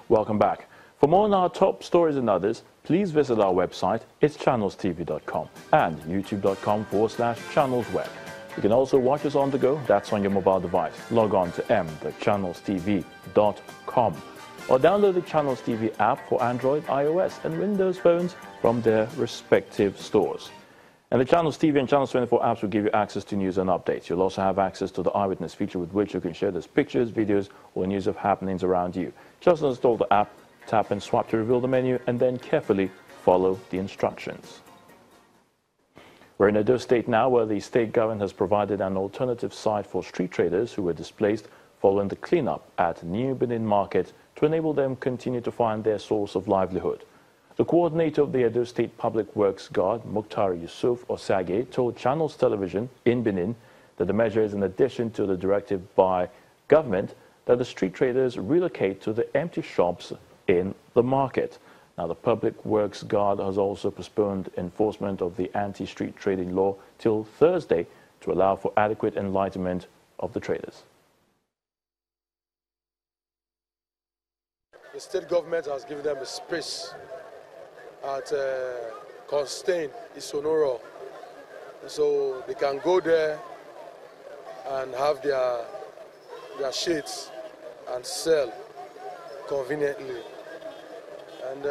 Welcome back. For more on our top stories and others, please visit our website, it's channelstv.com and youtube.com/channelsweb. You can also watch us on the go, that's on your mobile device. Log on to m.channelstv.com or download the Channels TV app for Android, iOS and Windows phones from their respective stores. And the Channels TV and Channels 24 apps will give you access to news and updates. You'll also have access to the Eyewitness feature with which you can share those pictures, videos or news of happenings around you. Just install the app, tap and swipe to reveal the menu and then carefully follow the instructions. We're in Edo State now, where the state government has provided an alternative site for street traders who were displaced following the cleanup at New Benin Market to enable them continue to find their source of livelihood. The coordinator of the Edo State Public Works Guard, Mukhtar Yusuf Osage, told Channels Television in Benin that the measure is in addition to the directive by government that the street traders relocate to the empty shops in the market. Now, the Public Works Guard has also postponed enforcement of the anti-street trading law till Thursday to allow for adequate enlightenment of the traders. The state government has given them a space at Constain, Isonoro, so they can go there and have their shades and sell conveniently. And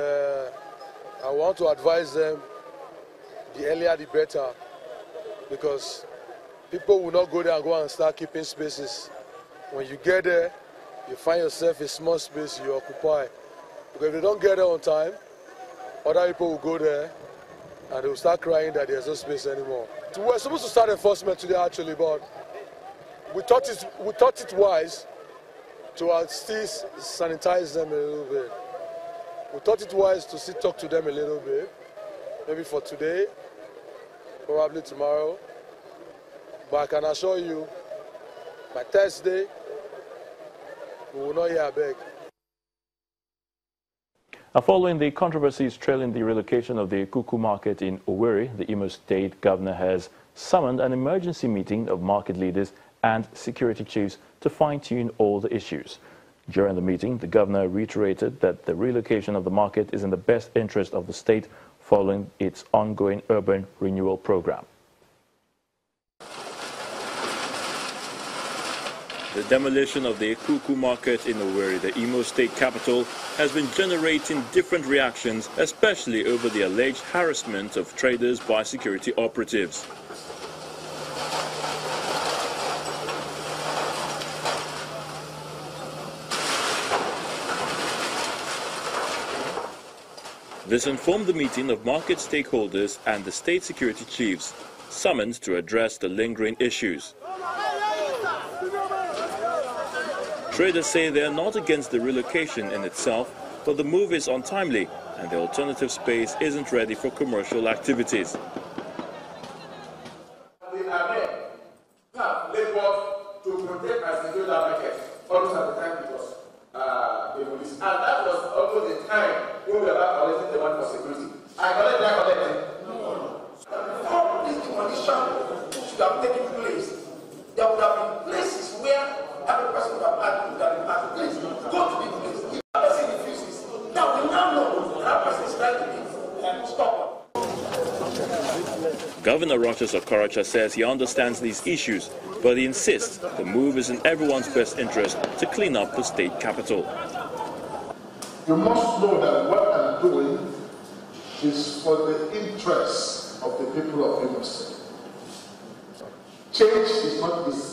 I want to advise them, the earlier the better, because people will not go there and go and start keeping spaces. When you get there, you find yourself a small space you occupy. Because if they don't get there on time, other people will go there and they will start crying that there's no space anymore. So we're supposed to start enforcement today actually, but we thought it wise to at least sanitize them a little bit. We thought it wise to still talk to them a little bit, maybe for today, probably tomorrow. But I can assure you, by Thursday, we will not hear a beg. Now, following the controversies trailing the relocation of the Kuku market in Owerri, the Imo State governor has summoned an emergency meeting of market leaders and security chiefs to fine-tune all the issues. During the meeting, the governor reiterated that the relocation of the market is in the best interest of the state following its ongoing urban renewal program. The demolition of the Kuku market in Owerri, the Imo State capital, has been generating different reactions, especially over the alleged harassment of traders by security operatives. This informed the meeting of market stakeholders and the state security chiefs, summoned to address the lingering issues. Traders say they are not against the relocation in itself, but the move is untimely and the alternative space isn't ready for commercial activities. We are there to have labor to protect and secure that market. Almost at the time it was demolished. And that was almost the time when we were about collecting the money for security. I collected that collected. No. Before this demolition should have taken place, there would have been places where every person would have had to place. Go to the place. If that person refuses, now we now know that person is trying to be stopped. Governor Rochas Okorocha says he understands these issues, but he insists the move is in everyone's best interest to clean up the state capital. You must know that what I'm doing is for the interests of the people of Imo State. Change is not easy.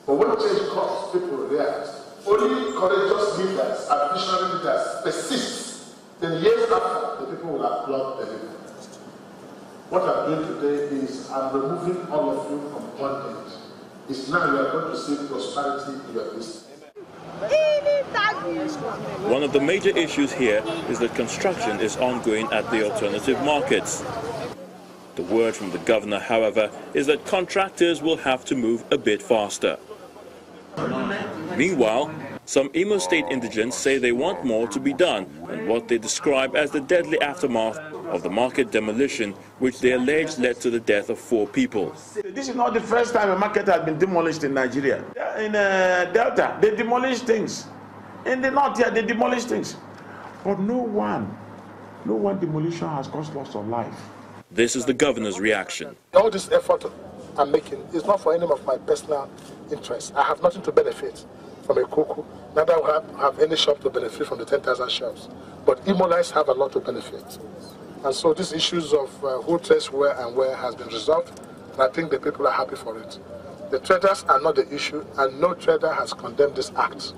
But when change comes, people react. Only courageous leaders and visionary leaders persist. Then years after, the people will applaud the leader. What I'm doing today is I'm removing all of you from bondage. It's now you are going to see prosperity in your business. One of the major issues here is that construction is ongoing at the alternative markets. The word from the governor, however, is that contractors will have to move a bit faster. Meanwhile, some Imo State indigents say they want more to be done on what they describe as the deadly aftermath of the market demolition, which they allege led to the death of 4 people. This is not the first time a market has been demolished in Nigeria. In Delta, they demolished things. In the north here, they demolish things. But no one demolition has caused loss of life. This is the governor's reaction. All this effort I'm making is not for any of my personal interests. I have nothing to benefit from a cocoa. Neither have any shop to benefit from the 10,000 shops. But Imolites have a lot to benefit. And so these issues of who trades where and where has been resolved, and I think the people are happy for it. The traders are not the issue, and no trader has condemned this act.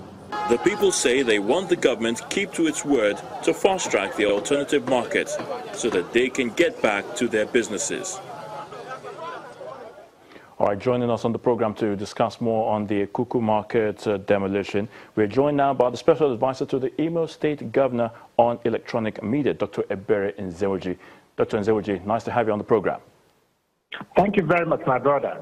The people say they want the government to keep to its word to fast-track the alternative market so that they can get back to their businesses. All right, joining us on the program to discuss more on the Kuku market demolition, we're joined now by the special advisor to the Imo State Governor on electronic media, Dr. Ebere Nzewoji. Dr. Nzewoji, nice to have you on the program. Thank you very much, my brother.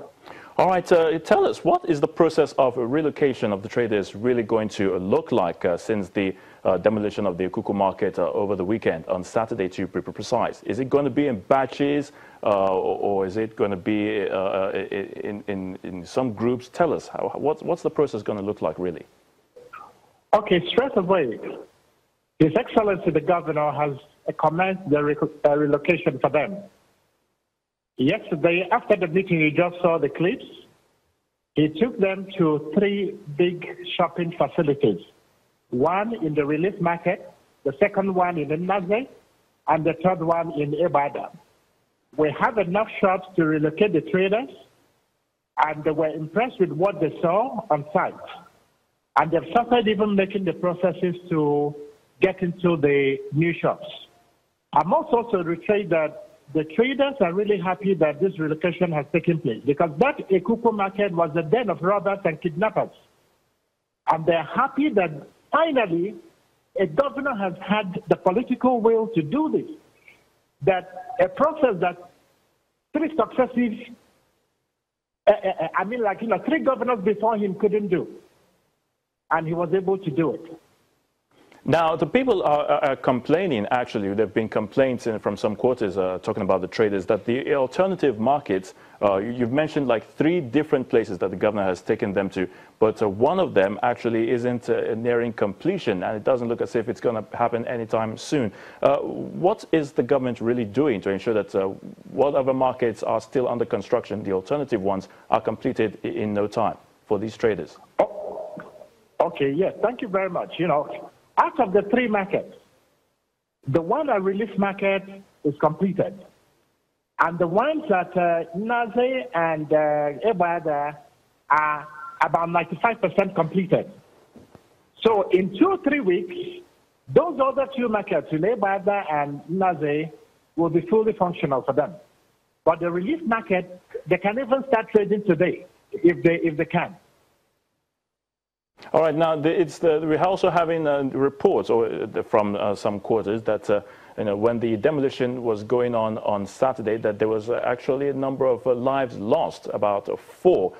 All right, tell us, what is the process of relocation of the traders really going to look like since the demolition of the Kuku market over the weekend, on Saturday to be precise? Is it going to be in batches or is it going to be in some groups? Tell us, what's the process going to look like really? Okay, straight away, His Excellency the Governor has commenced the relocation for them. Yesterday, after the meeting, you just saw the clips. He took them to 3 big shopping facilities. One in the relief market, the second one in Naze, and the third one in Ibadan. We have enough shops to relocate the traders, and they were impressed with what they saw on site. And they've started even making the processes to get into the new shops. I must also reiterate that the traders are really happy that this relocation has taken place, because that Ekuko market was a den of robbers and kidnappers. And they're happy that finally a governor has had the political will to do this. That a process that 3 successive, 3 governors before him couldn't do. And he was able to do it. Now, the people are complaining, actually, there have been complaints from some quarters talking about the traders, that the alternative markets, you've mentioned like 3 different places that the governor has taken them to, but one of them actually isn't nearing completion, and it doesn't look as if it's going to happen anytime soon. What is the government really doing to ensure that whatever markets are still under construction, the alternative ones, are completed in no time for these traders? Oh, okay, yes, thank you very much. Out of the 3 markets, the one at relief market is completed. And the ones at Naze and Ebada are about 95% completed. So in 2 or 3 weeks, those other 2 markets, in Ebada and Naze, will be fully functional for them. But the relief market, they can even start trading today, if they can. All right, now we're also having reports from some quarters that when the demolition was going on Saturday, that there was actually a number of lives lost, about 4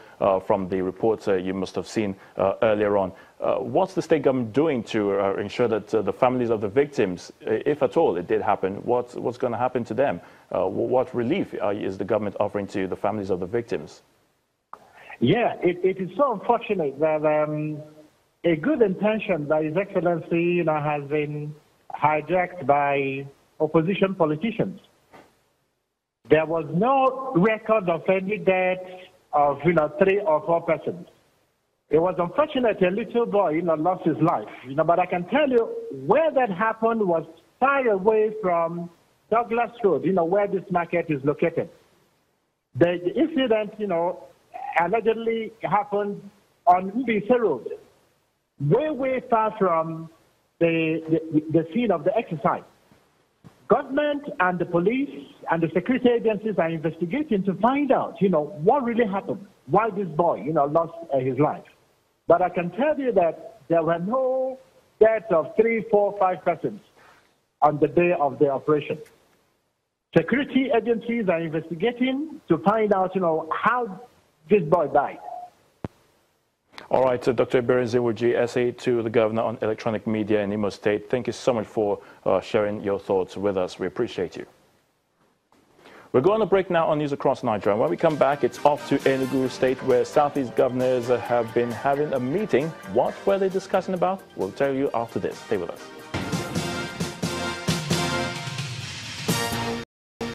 from the reports you must have seen earlier on. What's the state government doing to ensure that the families of the victims, if at all it did happen, what's going to happen to them? What relief is the government offering to the families of the victims? Yeah, it is so unfortunate that a good intention by His Excellency, has been hijacked by opposition politicians. There was no record of any deaths of 3 or 4 persons. It was unfortunate a little boy, lost his life. But I can tell you where that happened was far away from Douglas Road, where this market is located. The incident, allegedly happened on Mbise Road, way far from the scene of the exercise. Government and the police and the security agencies are investigating to find out, what really happened, why this boy, lost his life. But I can tell you that there were no deaths of 3, 4, 5 persons on the day of the operation. Security agencies are investigating to find out, how this boy died. All right, Dr. Ebere Nzewoji, SA to the Governor on electronic media in Imo State. Thank you so much for sharing your thoughts with us. We appreciate you. We're going to break now on News Across Nigeria. When we come back, it's off to Enugu State, where Southeast governors have been having a meeting. What were they discussing about? We'll tell you after this. Stay with us.